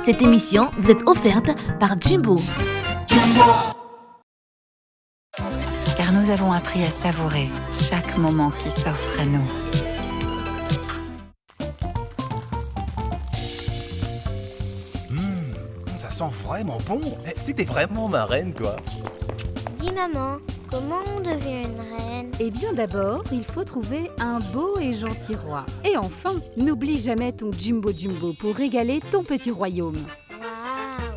Cette émission vous est offerte par Jumbo. Car nous avons appris à savourer chaque moment qui s'offre à nous. Ça sent vraiment bon. C'était vraiment ma reine, quoi. Dis maman, comment on devient une reine? Eh bien d'abord, il faut trouver un beau et gentil roi. Et enfin, n'oublie jamais ton Jumbo Jumbo pour régaler ton petit royaume. Waouh!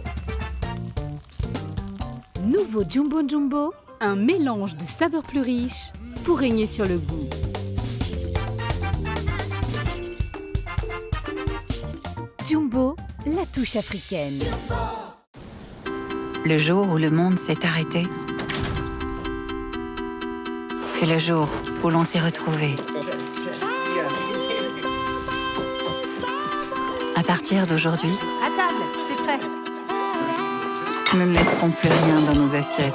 Nouveau Jumbo Jumbo, un mélange de saveurs plus riches pour régner sur le goût. Jumbo, la touche africaine. Le jour où le monde s'est arrêté, puis le jour où l'on s'est retrouvés. À partir d'aujourd'hui, À table, c'est prêt. nous ne laisserons plus rien dans nos assiettes.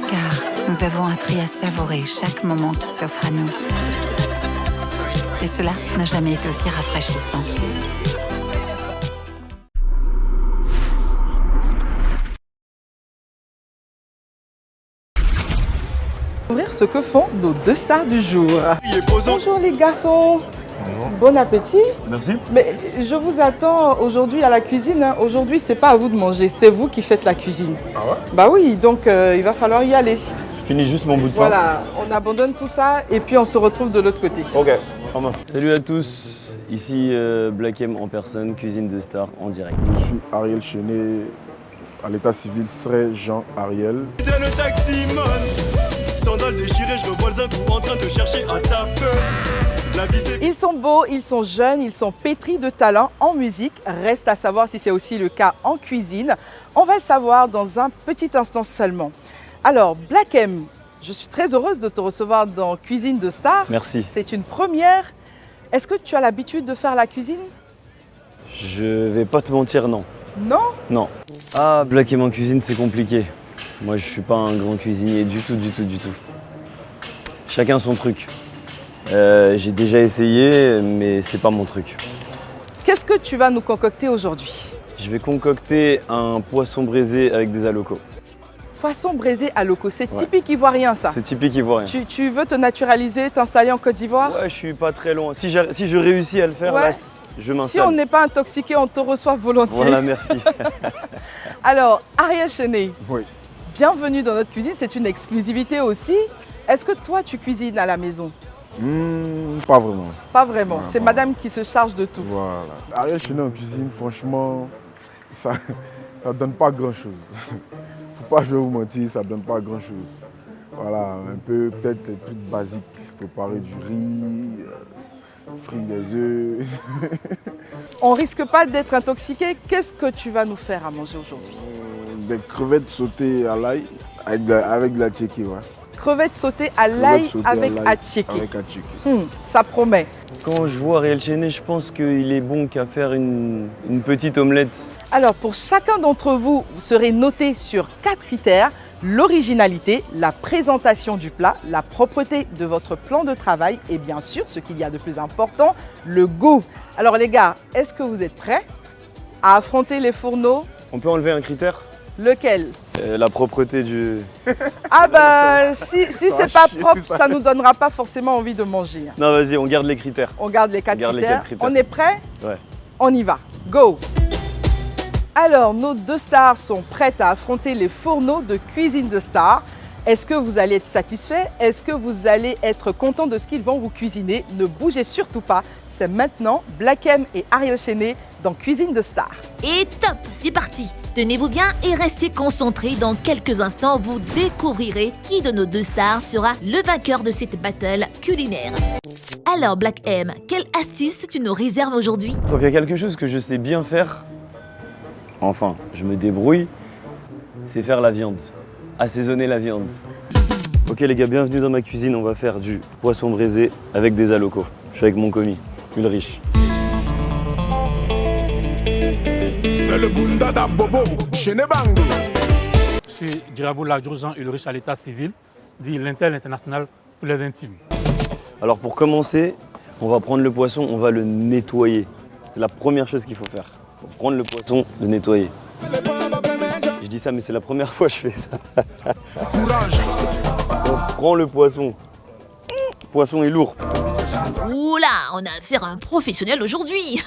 Car nous avons appris à savourer chaque moment qui s'offre à nous. Et cela n'a jamais été aussi rafraîchissant. Découvrir ce que font nos deux stars du jour. Bonjour les garçons. Bonjour. Bon appétit. Merci. Mais je vous attends aujourd'hui à la cuisine. Hein. Aujourd'hui, c'est pas à vous de manger, c'est vous qui faites la cuisine. Ah ouais? Bah oui, donc il va falloir y aller. Je finis juste mon bout de pain. Voilà, on abandonne tout ça et puis on se retrouve de l'autre côté. Ok, ça marche. Salut à tous, ici Black M en personne, cuisine de star en direct. Je suis Ariel Chenet, à l'état civil serait Jean Ariel. Le taximon, sandales déchirées, je revois le coup en train de chercher à taper. La vie c'est... Ils sont beaux, ils sont jeunes, ils sont pétris de talent en musique. Reste à savoir si c'est aussi le cas en cuisine. On va le savoir dans un petit instant seulement. Alors, Black M, je suis très heureuse de te recevoir dans Cuisine de Star. Merci. C'est une première. Est-ce que tu as l'habitude de faire la cuisine? Je vais pas te mentir, non. Non? Non. Ah, Black M en cuisine, c'est compliqué. Moi, je suis pas un grand cuisinier du tout. Chacun son truc. J'ai déjà essayé, mais c'est pas mon truc. Qu'est-ce que tu vas nous concocter aujourd'hui? Je vais concocter un poisson braisé avec des alocos. Poisson braisé à loco, c'est Ouais. typique ivoirien ça. C'est typique ivoirien. Tu veux te naturaliser, t'installer en Côte d'Ivoire? Ouais, je suis pas très loin. Si je réussis à le faire, Ouais. là, je Si m'installe. on n'est pas intoxiqué, on te reçoit volontiers. Voilà, merci. Alors, Ariel Chenet, Oui. bienvenue dans notre cuisine, c'est une exclusivité aussi. Est-ce que toi, tu cuisines à la maison? Pas vraiment. Pas vraiment, Ouais, c'est pas madame qui se charge de tout. Voilà. Ariel Chenet en cuisine, franchement, ça ne donne pas grand-chose. Faut pas, je vais vous mentir, ça ne donne pas grand-chose. Voilà, un peu peut-être des trucs basiques, préparer du riz, frire des œufs. On risque pas d'être intoxiqué. Qu'est-ce que tu vas nous faire à manger aujourd'hui? Des crevettes sautées à l'ail avec de la tchéké, ouais. Crevettes sautées à l'ail Crevettes sautées avec l'ail attiéké. Avec attiéké. Ça promet. Quand je vois Ariel Chenet, je pense qu'il est bon qu'à faire une petite omelette. Alors, pour chacun d'entre vous, vous serez noté sur 4 critères. L'originalité, la présentation du plat, la propreté de votre plan de travail et bien sûr, ce qu'il y a de plus important, le goût. Alors les gars, est-ce que vous êtes prêts à affronter les fourneaux? On peut enlever un critère? Lequel? La propreté du... Ah bah, si c'est pas chier, propre, ça. ça nous donnera pas forcément envie de manger. Non, vas-y, on garde les critères. On garde les 4 On garde les critères. quatre critères. On est prêts? Ouais. On y va. Go! Alors, nos deux stars sont prêtes à affronter les fourneaux de Cuisine de Star. Est-ce que vous allez être satisfait? Est-ce que vous allez être content de ce qu'ils vont vous cuisiner? Ne bougez surtout pas. C'est maintenant Black M et Ariel Chenet dans Cuisine de Star. Et top, c'est parti. Tenez-vous bien et restez concentrés. Dans quelques instants, vous découvrirez qui de nos deux stars sera le vainqueur de cette battle culinaire. Alors Black M, quelle astuce tu nous réserves aujourd'hui? Donc il y a quelque chose que je sais bien faire. Enfin, je me débrouille. C'est faire la viande. Assaisonner la viande. Ok les gars, bienvenue dans ma cuisine. On va faire du poisson braisé avec des alocos. Je suis avec mon commis, Ulrich. C'est le Bunda da Bobo, Chenebango. Je suis Djirabou Jean Ulrich à l'état civil, dit l'Intel international pour les intimes. Alors pour commencer, on va prendre le poisson, on va le nettoyer. C'est la première chose qu'il faut faire. Faut prendre le poisson, le nettoyer. Je dis ça, mais c'est la première fois que je fais ça. On prend le poisson. Le poisson est lourd. Oula, on a affaire à un professionnel aujourd'hui.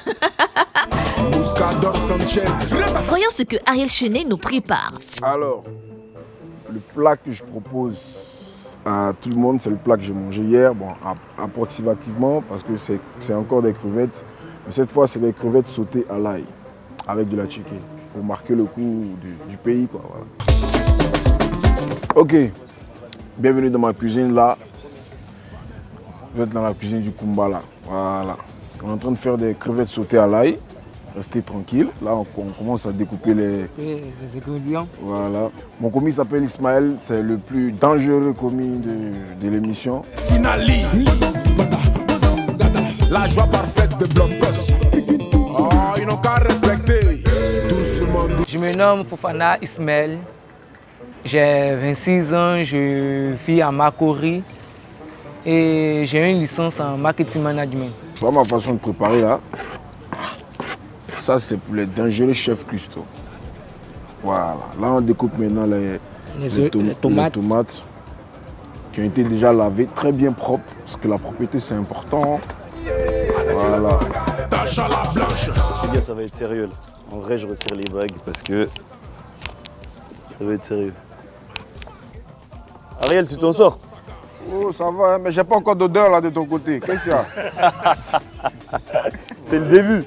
Voyons ce que Ariel Chenet nous prépare. Alors, le plat que je propose à tout le monde, c'est le plat que j'ai mangé hier. Bon, approximativement, parce que c'est encore des crevettes. Mais cette fois, c'est des crevettes sautées à l'ail, avec de la chicken, pour marquer le coup du pays, quoi. Voilà. Ok, bienvenue dans ma cuisine, là. Vous êtes dans la cuisine du Kumbala. Voilà. On est en train de faire des crevettes sautées à l'ail. Restez tranquille. Là, on commence à découper les ingrédients. Voilà. Mon commis s'appelle Ismaël. C'est le plus dangereux commis de l'émission. Finali. La joie parfaite de Blocos. Oh, ils n'ont qu'à respecter. Je me nomme Fofana Ismaël. J'ai 26 ans. Je vis à Makori. Et j'ai une licence en marketing management. Tu vois ma façon de préparer là? Ça, c'est pour les dangereux chefs cuistots. Voilà. Là, on découpe maintenant les tomates qui ont été déjà lavées, très bien propres, parce que la propreté, c'est important. Voilà. Les gars, ça va être sérieux là. En vrai, je retire les bagues parce que ça va être sérieux. Ariel, tu t'en sors? Oh, ça va, hein, mais j'ai pas encore d'odeur là de ton côté. Qu'est-ce qu'il y a? C'est le début.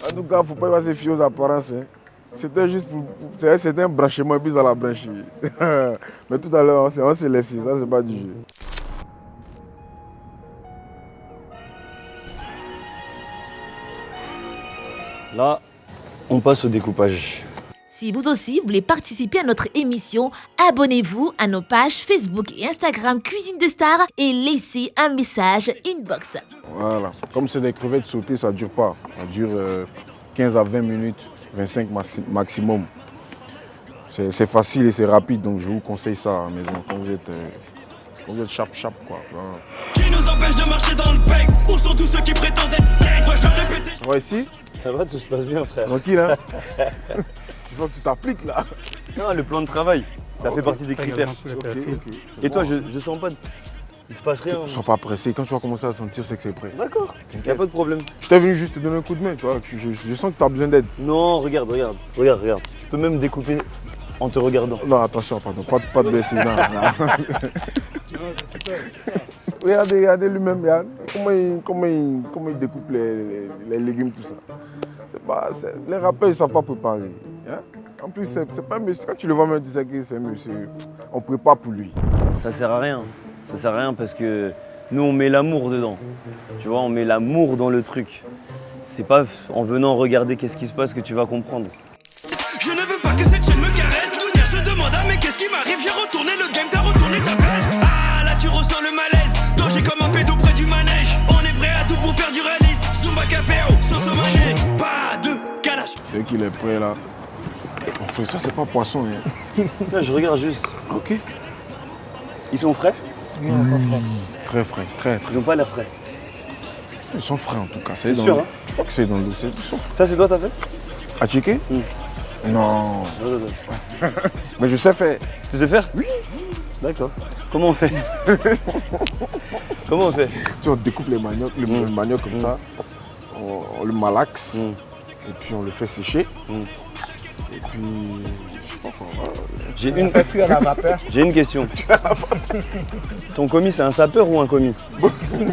En tout cas, faut pas se fier aux apparences. Hein. C'était juste c'était un branchement et puis ça l'a branché. Mais tout à l'heure, on s'est laissé, ça c'est pas du jeu. Là, on passe au découpage. Si vous aussi voulez participer à notre émission, abonnez-vous à nos pages Facebook et Instagram Cuisine de Stars et laissez un message inbox. Voilà. Comme c'est des crevettes sautées, ça ne dure pas. Ça dure 15 à 20 minutes, 25 maximum. C'est facile et c'est rapide, donc je vous conseille ça à la maison quand vous êtes chap quoi. Voilà. Qui nous empêche de marcher dans le bec? Où sont tous ceux qui prétendent être gays? Toi je le répétais. Ça va ici? Ça va, tout se passe bien, frère. Tranquille, hein? Il faut que tu t'appliques là. Non, le plan de travail, ça fait partie des critères. Okay. Et toi, je sens pas. Il se passe rien. Ne sois pas pressé. Quand tu vas commencer à sentir, c'est que c'est prêt. D'accord, il n'y a pas de problème. Je t'ai venu juste te donner un coup de main, tu vois. Je sens que tu as besoin d'aide. Non, regarde. Je peux même découper en te regardant. Non, attention, pardon, pas de blessure. Regardez lui-même, Yann. Comment il découpe les légumes, tout ça. Les rappeurs, ils ne savent pas préparer. Hein? En plus, c'est pas un monsieur. Quand tu le vois même, tu sais que c'est un monsieur. On prépare pour lui. Ça sert à rien. Ça sert à rien parce que nous, on met l'amour dedans. Tu vois, on met l'amour dans le truc. C'est pas en venant regarder qu'est-ce qui se passe que tu vas comprendre. Je ne veux pas que cette chaîne me caresse. Hier, je demande mais qu'est-ce qui m'arrive? J'ai retourné le game, t'as retourné ta place. Ah, là, tu ressens le malaise. Danger comme un pédo près du manège. On est prêt à tout pour faire du réalisme. Zumba café, sauce au manger. Pas de calage. Dès qu'il est prêt là. Enfin, ça, c'est pas poisson. Hein. Là, je regarde juste. Ok. Ils sont frais? Très frais, très. Ils ont pas l'air frais. Ils sont frais en tout cas. C'est sûr, hein? Je crois que c'est dans le dossier. Ça, c'est toi, t'as fait? À checker? Non. Mais je sais faire. Tu sais faire? Oui. D'accord. Comment on fait? Comment on fait? Tu vois, on découpe les maniocs, comme ça. On le malaxe. Et puis on le fait sécher. Et puis... J'ai une question. Ton commis, c'est un sapeur ou un commis?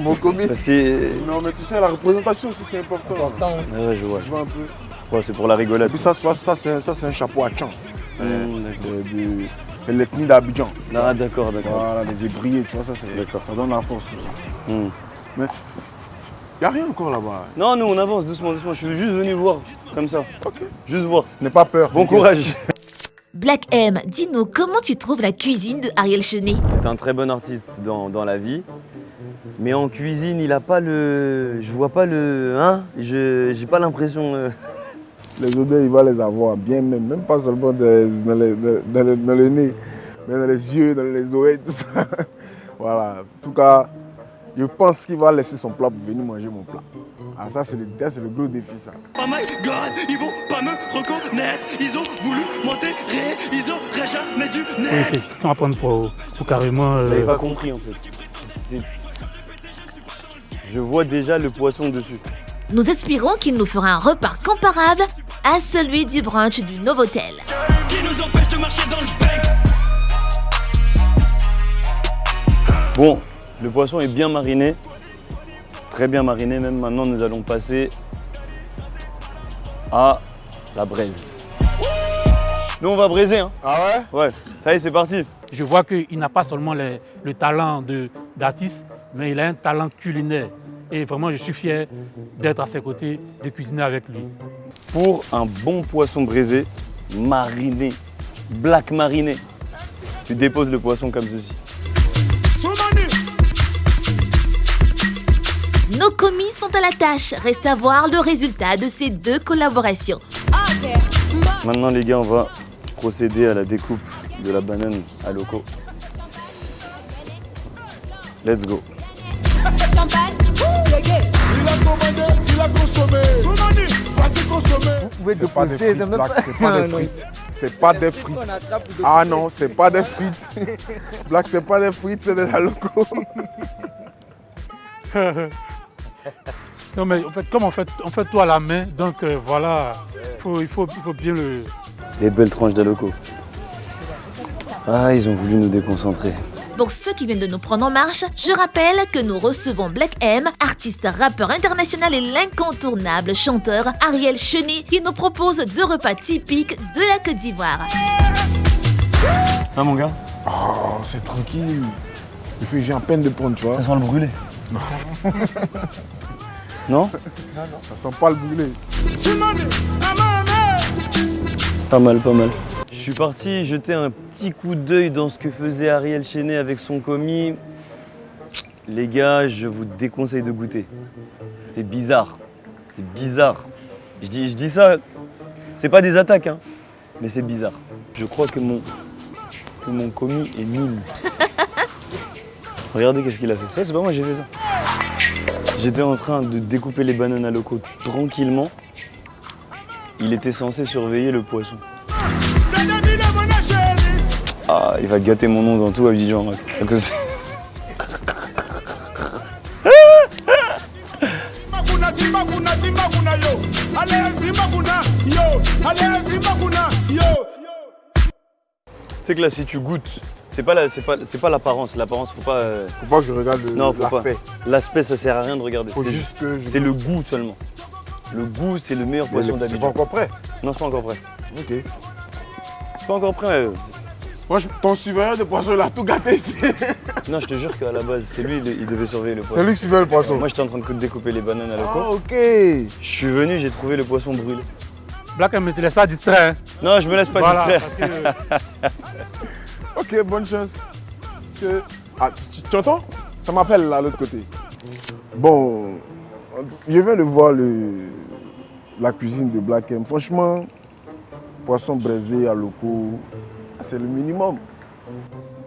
Mon commis. Parce que... Non, mais tu sais, la représentation aussi, c'est important. Ouais, je vois. Je vois un peu. Ouais, c'est pour la rigolade. Et puis ça, tu vois, ça c'est un chapeau à Tchan. C'est l'ethnie d'Abidjan. Ah, d'accord. Voilà, les ébriers, tu vois, ça donne la force. Tout ça. Mais il n'y a rien encore là-bas. Non, nous, on avance doucement. Je suis juste venu voir, comme ça. Ok. Juste voir. N'aie pas peur. Bon courage. Black M, dis-nous comment tu trouves la cuisine de Ariel Chenet? C'est un très bon artiste dans la vie. Mais en cuisine, il a pas le... Je vois pas le... Hein? J'ai pas l'impression... Les odeurs, il va les avoir bien même pas seulement dans le nez, mais dans les yeux, dans les oreilles, tout ça. Voilà. En tout cas, Je pense qu'il va laisser son plat pour venir manger mon plat. Ah, ça, c'est le gros défi, ça. Oh my god, ils vont pas me reconnaître. Ils ont voulu m'enterrer, ils auraient jamais dû Oui, naître. c'est ce qu'on va prendre pour carrément. Vous n'avez pas compris en fait. Je vois déjà le poisson dessus. Nous espérons qu'il nous fera un repas comparable à celui du brunch du Novotel. Qui nous empêche de marcher dans le bec. Bon, le poisson est bien mariné. Très bien mariné même. Maintenant, nous allons passer à la braise. Nous, on va braiser. Hein. Ah ouais? Ouais, ça y est, c'est parti. Je vois qu'il n'a pas seulement le talent d'artiste, mais il a un talent culinaire. Et vraiment, je suis fier d'être à ses côtés, de cuisiner avec lui. Pour un bon poisson braisé, mariné, black mariné, tu déposes le poisson comme ceci. Nos commis sont à la tâche. Reste à voir le résultat de ces deux collaborations. Maintenant, les gars, on va procéder à la découpe de la banane à loco. Let's go. Vous pouvez déposer, c'est pas des frites. C'est pas des frites. Ah non, c'est pas des frites. Black, c'est pas des frites, c'est des halocos. Non mais en fait, comme on fait tout à la main, donc voilà, il faut bien le... Des belles tranches d'aloco. Ah, ils ont voulu nous déconcentrer. Pour ceux qui viennent de nous prendre en marche, je rappelle que nous recevons Black M, artiste rappeur international et l'incontournable chanteur Ariel Cheney, qui nous propose deux repas typiques de la Côte d'Ivoire. Ah mon gars? Oh, c'est tranquille. J'ai en peine de prendre, tu vois. Ça sent le brûlé. Non. Non? Ça sent pas le brûlé. Pas mal, pas mal. Je suis parti jeter un petit coup d'œil dans ce que faisait Ariel Cheney avec son commis. Les gars, je vous déconseille de goûter. C'est bizarre. C'est bizarre. Je dis ça, c'est pas des attaques, hein, mais c'est bizarre. Je crois que mon commis est nul. Regardez qu'est-ce qu'il a fait. Ça, c'est pas moi, j'ai fait ça. J'étais en train de découper les bananes à loco tranquillement. Il était censé surveiller le poisson. Ah, il va gâter mon nom dans tout Abidjan. C'est que là, si tu goûtes, c'est pas l'apparence. L'apparence, faut pas que je regarde l'aspect. L'aspect, ça sert à rien de regarder. Faut juste que c'est le goût seulement. Le goût, c'est le meilleur poisson d'Abidjan. C'est pas encore prêt? Non, c'est pas encore prêt. Ok. C'est pas encore prêt. Moi, ton surveillant de poisson, il a tout gâté ici. Non, je te jure qu'à la base, c'est lui, il devait surveiller le poisson. C'est lui qui surveille le poisson. Moi, j'étais en train de découper les bananes à loco. Ah, ok. Je suis venu, j'ai trouvé le poisson brûlé. Black, ne te laisse pas distraire. Hein. Non, je me laisse pas distraire. Ok, bonne chance. Ah, tu entends? Ça m'appelle là, à l'autre côté. Bon, je viens de voir la cuisine de Black M. Franchement, poisson braisé à loco, c'est le minimum.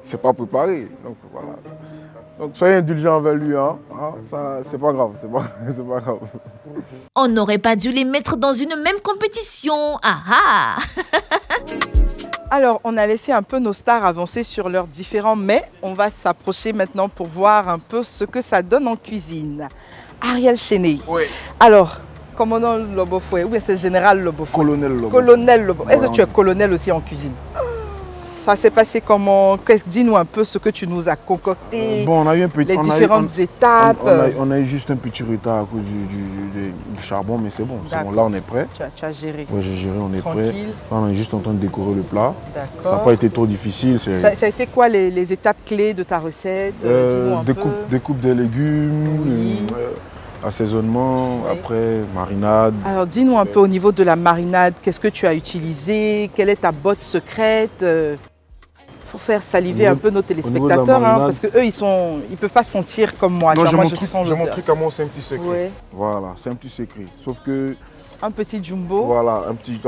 C'est pas préparé, donc voilà. Donc soyez indulgents envers lui, hein. Ça, c'est pas grave, c'est pas grave. On n'aurait pas dû les mettre dans une même compétition. Ah ah. Alors, on a laissé un peu nos stars avancer sur leurs différents mets. On va s'approcher maintenant pour voir un peu ce que ça donne en cuisine. Ariel Cheney. Oui. Alors, commandant Lobofoué, ou bien c'est général Lobofoué? Colonel Lobofoué. Colonel Lobofoué. Est-ce que tu es colonel aussi en cuisine? Ça s'est passé comment? Dis-nous un peu ce que tu nous as concocté, bon, on a eu les différentes étapes. On a eu juste un petit retard à cause du charbon, mais c'est bon. Là, on est prêt. Tu as géré. Oui, j'ai géré, on est tranquille. prêt. Là, on est juste en train de décorer le plat. D'accord. Ça n'a pas été trop difficile. Ça a été quoi les étapes clés de ta recette? Dis-nous un peu. Découpe des légumes, oui. Assaisonnement, oui. Après marinade. Alors dis-nous un peu au niveau de la marinade, qu'est-ce que tu as utilisé? Quelle est ta botte secrète? Faut faire saliver un peu nos téléspectateurs, parce qu'eux, ils ne peuvent pas sentir comme moi. Non, moi je sens j'ai mon truc à moi, c'est un petit secret. Ouais. Voilà, c'est un petit secret. Sauf que... Un petit jumbo. Voilà,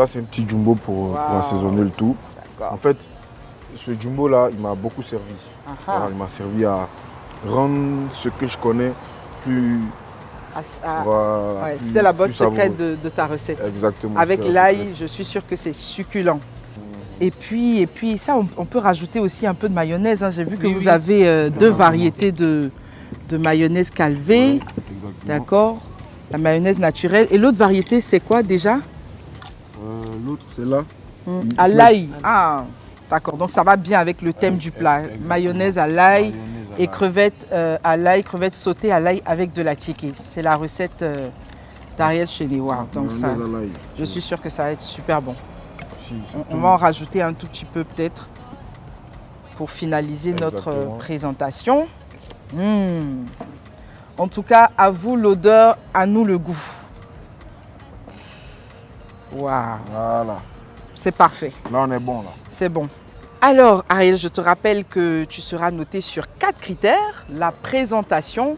c'est un petit jumbo pour assaisonner le tout. En fait, ce jumbo-là, il m'a beaucoup servi. Voilà, il m'a servi à rendre ce que je connais plus... Voilà, ouais, plus- c'était la botte plus savoureux. secrète de ta recette. Exactement. Avec c'était la l'ail, secrète. je suis sûre que c'est succulent. Et puis ça, on peut rajouter aussi un peu de mayonnaise, hein. J'ai vu que vous avez deux variétés de mayonnaise calvée. D'accord. La mayonnaise naturelle. Et l'autre variété, c'est quoi déjà? L'autre, c'est là. À l'ail. Ah, d'accord. Donc ça va bien avec le thème du plat. Mayonnaise à l'ail et crevettes à l'ail, crevettes sautées à l'ail avec de la tiki. C'est la recette d'Ariel Chénéwa. Donc ça, Mayonnaise à l'ail. je suis sûre que ça va être super bon. Si, On va en rajouter un tout petit peu peut-être pour finaliser notre Exactement. présentation. En tout cas, à vous l'odeur, à nous le goût. Waouh, Voilà. c'est parfait. Là, on est bon, là. C'est bon. Alors, Ariel, je te rappelle que tu seras noté sur 4 critères. La présentation,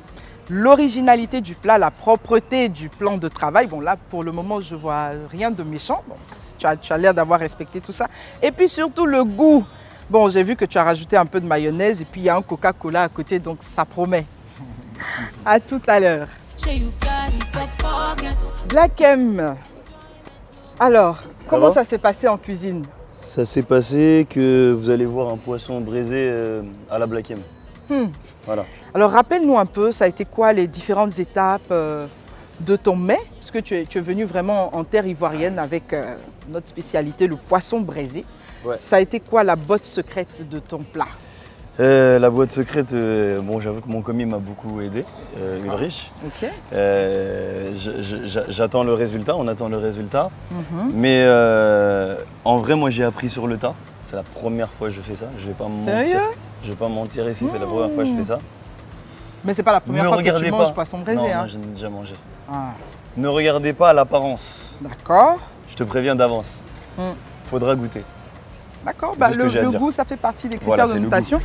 l'originalité du plat, la propreté du plan de travail. Bon, là, pour le moment, je vois rien de méchant. Bon, tu as l'air d'avoir respecté tout ça. Et puis surtout, le goût. Bon, j'ai vu que tu as rajouté un peu de mayonnaise et puis il y a un Coca-Cola à côté, donc ça promet. À tout à l'heure. Black M. Alors, comment va ça s'est passé en cuisine? Ça s'est passé que vous allez voir un poisson braisé à la Black M. Voilà. Alors rappelle-nous un peu, ça a été quoi les différentes étapes de ton mets? Parce que tu es venu vraiment en terre ivoirienne avec notre spécialité, le poisson braisé. Ouais. Ça a été quoi la botte secrète de ton plat? La boîte secrète, bon, j'avoue que mon commis m'a beaucoup aidé, Ulrich. Ok. J'attends le résultat, on attend le résultat. Mais en vrai, moi j'ai appris sur le tas. C'est la première fois que je fais ça. Je vais pas mentir. Sérieux? Je vais pas mentir ici, c'est la première fois que je fais ça. Mais c'est pas la première Ne fois que tu regardez manges pas. poisson braisé. Non, hein? moi, j'en ai déjà mangé. Ah. Ne regardez pas à l'apparence. D'accord. Je te préviens d'avance. Faudra goûter. D'accord. Bah, Tout ce que j'ai à le dire. goût, ça fait partie des Voilà, critères c'est de le notation.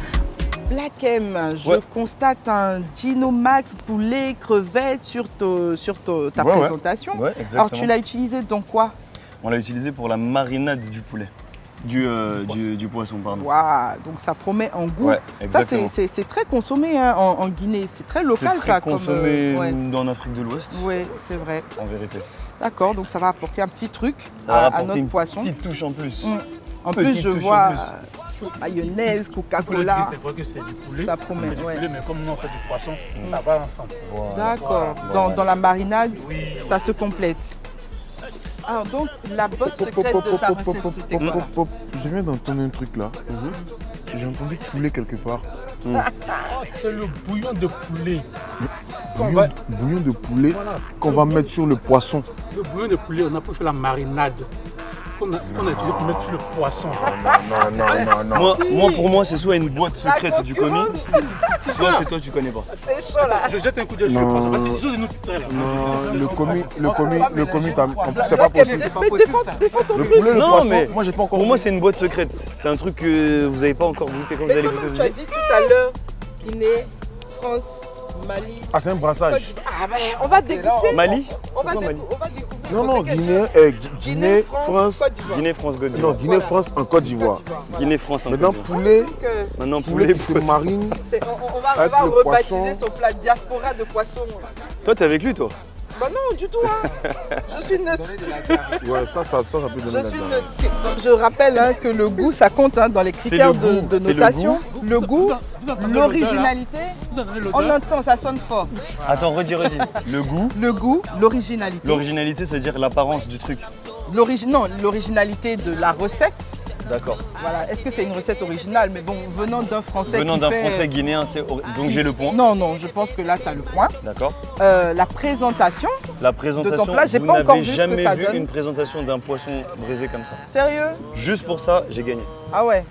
Black M, je Ouais. constate un Gino Max poulet crevette sur ta Ouais, ouais. présentation. Ouais, Alors exactement. tu l'as utilisé dans quoi? On l'a utilisé pour la marinade du poulet. Du poisson, pardon. Waouh, donc ça promet en goût. Ouais, Ça, exactement. c'est très consommé hein, en Guinée. C'est très local, C'est ça. très consommé ouais. en Afrique de l'Ouest, Oui, c'est vrai. en vérité. D'accord, donc ça va apporter un petit truc Ça va à rapporter notre une poisson. petite touche en plus. En petite plus, je touche en vois plus. mayonnaise, Pour le Coca-Cola. dire, c'est vrai que c'est du poulet. Ça promet, C'est du ouais. poulet, mais comme nous on fait du poisson, ça va ensemble. D'accord. Voilà. Dans la marinade, Oui, ça se complète. Alors donc, la botte secrète de ta recette, c'était quoi? Je viens d'entendre un truc là. J'ai entendu poulet quelque part. Oh, c'est le bouillon de poulet. Bouillon de poulet Voilà. qu'on va mettre sur le poisson. Le bouillon de poulet, on a pu faire la marinade. Qu'on a utilisé pour mettre sur le poisson. Moi, pour moi, c'est soit une boîte secrète du commis, concurrence. soit c'est toi, tu connais pas. C'est chaud là. Je jette un coup d'œil sur le poisson. Parce que c'est chose de nous distraire là. Non, le commis, en plus, c'est pas possible. Mais défends ton Le truc. poulet, le Non, poisson, mais moi j'ai pas encore Pour moi, vu. c'est une boîte secrète. C'est un truc que vous n'avez pas encore goûté quand vous Mais allez comment goûter tu as aujourd'hui. dit tout à l'heure, Guinée, France, Mali, Ah, c'est un Côte brassage. d'Ivoire. Ah ben, on va déguster. Mali On va Pourquoi Mali découvrir. Non, non, Pose des questions. Guinée, France. Côte d'Ivoire. Guinée, France, Côte Non, d'Ivoire. Guinée, France en Côte d'Ivoire. Côte d'Ivoire, voilà. Guinée, France, en Côte Maintenant, d'Ivoire. poulet, Donc, Maintenant, poulet poulet, qui se poisson. marine. on va Avec le rebaptiser poisson. son plat diaspora de poisson. Toi, t'es avec lui, toi Bah non, du tout. Hein. Je suis neutre. Ouais, ça peut donner Je la suis dame. neutre. Donc, je rappelle hein, que le goût, ça compte hein, dans les critères le goût, de c'est le notation. goût. Le goût, Vous entendez l'originalité. Vous entendez On l'odeur? entend, ça sonne fort. Attends, redis. Le goût. Le goût, l'originalité. L'originalité, c'est-à-dire l'apparence du truc. Non, l'originalité de la recette. D'accord. Voilà. Est-ce que c'est une recette originale? Mais bon, venant d'un Français Venant qui d'un fait- Français guinéen, donc j'ai le point. Non, je pense que là, tu as le point. D'accord. La présentation, La présentation, De ton plat, j'ai vous pas encore n'avez vu ce que jamais ça vu donne. une présentation d'un poisson braisé comme ça. sérieux? Juste pour ça, j'ai gagné. Ah ouais.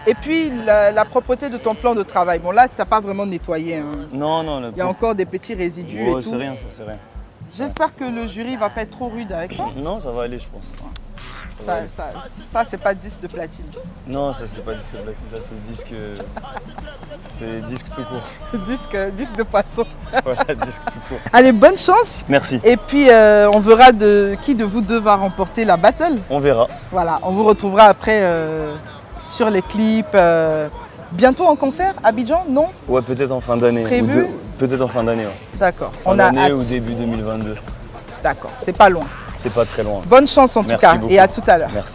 Et puis, la propreté de ton plan de travail. Bon, là, tu n'as pas vraiment nettoyé. Hein. Non, Il y a encore des petits résidus et tout. c'est rien, ça, c'est rien. J'espère que le jury va pas être trop rude avec toi. Non, ça va aller, je pense. Ça c'est pas 10 de platine. Non, ça c'est pas disque black, là c'est disque. C'est disque tout court. disque de poisson. Voilà, disque tout court. Allez, bonne chance. Merci. Et puis, on verra qui de vous deux va remporter la battle. On verra. Voilà, on vous retrouvera après sur les clips Bientôt en concert à Abidjan, non? Ouais, peut-être en fin d'année. Prévu? Peut-être en fin d'année, ouais. D'accord. Fin On a d'année hâte. ou début 2022. D'accord, c'est pas loin. C'est pas très loin. Bonne chance en tout Merci cas beaucoup. et à tout à l'heure. Merci.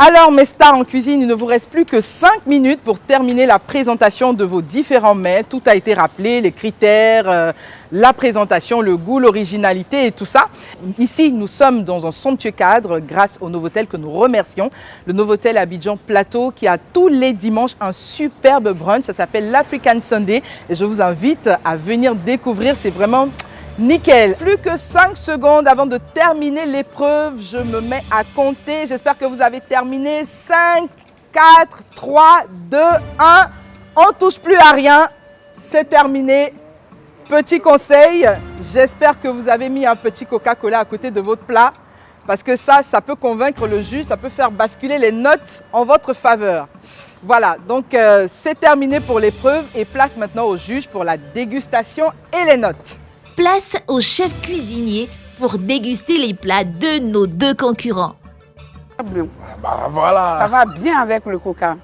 Alors mes stars en cuisine, il ne vous reste plus que 5 minutes pour terminer la présentation de vos différents mets. Tout a été rappelé, les critères, la présentation, le goût, l'originalité et tout ça. Ici, nous sommes dans un somptueux cadre grâce au Novotel que nous remercions. Le Novotel Abidjan Plateau qui a tous les dimanches un superbe brunch. Ça s'appelle l'African Sunday et je vous invite à venir découvrir. C'est vraiment... nickel. Plus que 5 secondes avant de terminer l'épreuve. Je me mets à compter. J'espère que vous avez terminé. 5, 4, 3, 2, 1. On ne touche plus à rien. C'est terminé. Petit conseil, j'espère que vous avez mis un petit Coca-Cola à côté de votre plat. Parce que ça peut convaincre le jus. Ça peut faire basculer les notes en votre faveur. Voilà, donc c'est terminé pour l'épreuve. Et place maintenant au juge pour la dégustation et les notes. Place au chef cuisinier pour déguster les plats de nos deux concurrents. Bah voilà. Ça va bien avec le coca.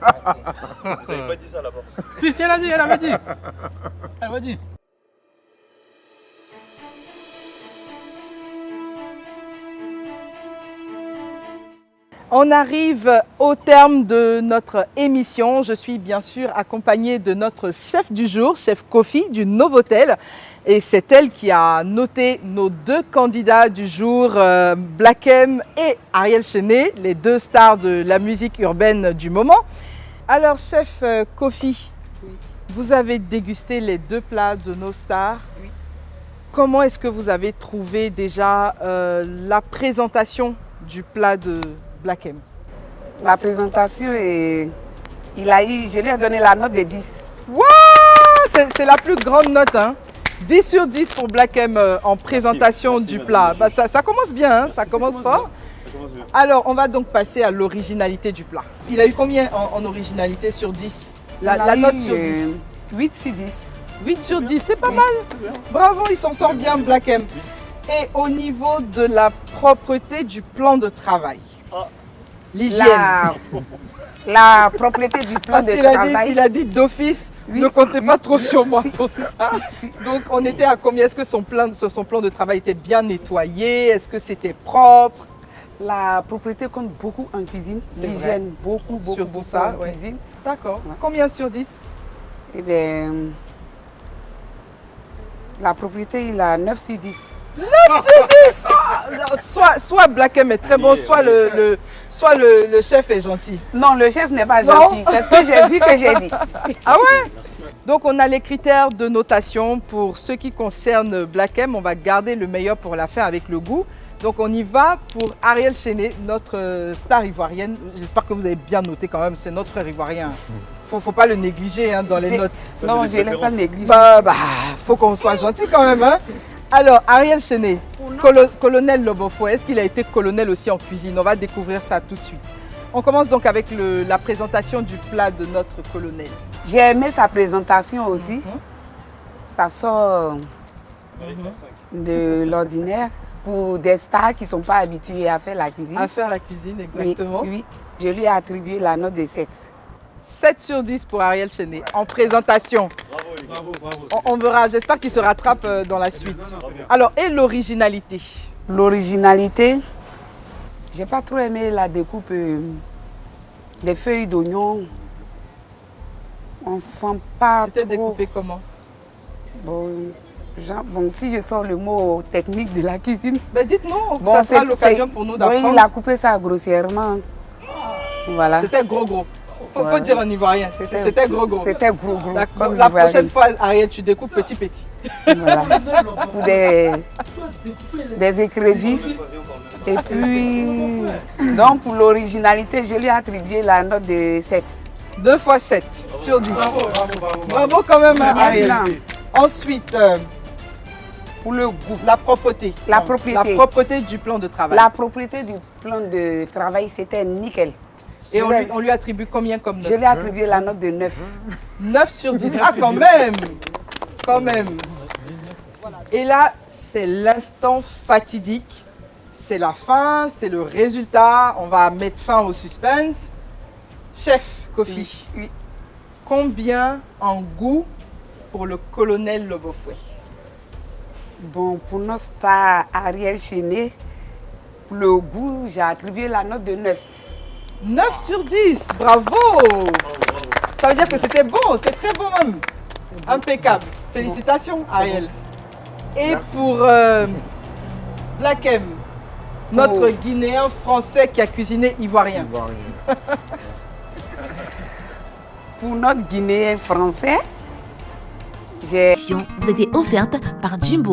Vous n'avez pas dit ça là-bas. Si, elle a dit, elle avait dit. Elle avait dit. On arrive au terme de notre émission. Je suis bien sûr accompagnée de notre chef du jour, chef Kofi du Novotel. Et c'est elle qui a noté nos deux candidats du jour, Black M et Ariel Chené, les deux stars de la musique urbaine du moment. Alors chef Kofi, vous avez dégusté les deux plats de nos stars. Oui. Comment est-ce que vous avez trouvé déjà la présentation du plat de Black M? La présentation, je lui ai donné la note de 10. Wow, c'est la plus grande note, hein? 10 sur 10 pour Black M en présentation du plat. Bah, ça commence bien, hein? Ça commence fort. Alors, on va donc passer à l'originalité du plat. Il a eu combien en originalité sur 10? La note sur 10? 8 sur 10. 8 sur 10, c'est pas mal. Bravo, il s'en sort bien, Black M. Et au niveau de la propreté du plan de travail, l'hygiène. La propreté du plan de travail. Il a dit d'office, ne comptez pas trop sur moi pour ça. Donc on était à combien? Est-ce que son plan de travail était bien nettoyé? Est-ce que c'était propre? La propreté compte beaucoup en cuisine. L'hygiène, beaucoup ça, en cuisine. D'accord. Ouais. Combien sur 10? Eh bien, la propreté, il a 9 sur 10. 9 sur 10! Soit Black M est très bon, soit le chef est gentil. Non, le chef n'est pas gentil. C'est ce que j'ai vu que j'ai dit. Ah ouais? Donc on a les critères de notation pour ce qui concerne Black M. On va garder le meilleur pour la fin avec le goût. Donc on y va pour Ariel Chené, notre star ivoirienne. J'espère que vous avez bien noté quand même, c'est notre frère ivoirien. Faut pas le négliger hein, dans les notes. Non, je ne l'ai pas négligé. Faut qu'on soit gentil quand même. Hein. Alors, Ariel Chené, colonel Lobofo, est-ce qu'il a été colonel aussi en cuisine? On va découvrir ça tout de suite. On commence donc avec la présentation du plat de notre colonel. J'ai aimé sa présentation aussi. Ça sort de l'ordinaire pour des stars qui ne sont pas habitués à faire la cuisine. À faire la cuisine, exactement. Oui. Je lui ai attribué la note de 7. 7 sur 10 pour Ariel Chené en présentation. Bravo. On verra, j'espère qu'il se rattrape dans la suite. Alors, et l'originalité? L'originalité, j'ai pas trop aimé la découpe des feuilles d'oignon. On sent pas. C'était découpé comment? Bon, si je sors le mot technique de la cuisine. Ben dites-nous, ça sera l'occasion pour nous d'apprendre. Oui, il a coupé ça grossièrement. Voilà. C'était gros. Faut dire en ivoirien, c'était gros. C'était gros. La prochaine fois, Ariel, tu découpes petit. Voilà. Pour des écrevisses. Et puis, donc pour l'originalité, je lui ai attribué la note de 7. 2 fois 7 sur 10. Bravo quand même, Ariel. Ensuite, pour le goût, la propreté. La propreté du plan de travail. La propreté du plan de travail, c'était nickel. Et on lui attribue combien comme note? Je lui ai attribué la note de 9. 9 sur 10. Ah, quand même. Et là, c'est l'instant fatidique. C'est la fin, c'est le résultat. On va mettre fin au suspense. Chef Kofi, Oui. combien en goût pour le colonel Lobofoué? Bon, pour notre star Ariel Chenet, pour le goût, j'ai attribué la note de 9. 9 sur 10, bravo! Ça veut dire que c'était bon, c'était très bon même. Impeccable. Félicitations, Ariel. Et pour Black M, notre Guinéen français qui a cuisiné ivoirien. Pour notre Guinéen français, j'ai... Vous été offerte par Jumbo.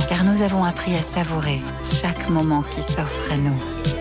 Car nous avons appris à savourer chaque moment qui s'offre à nous.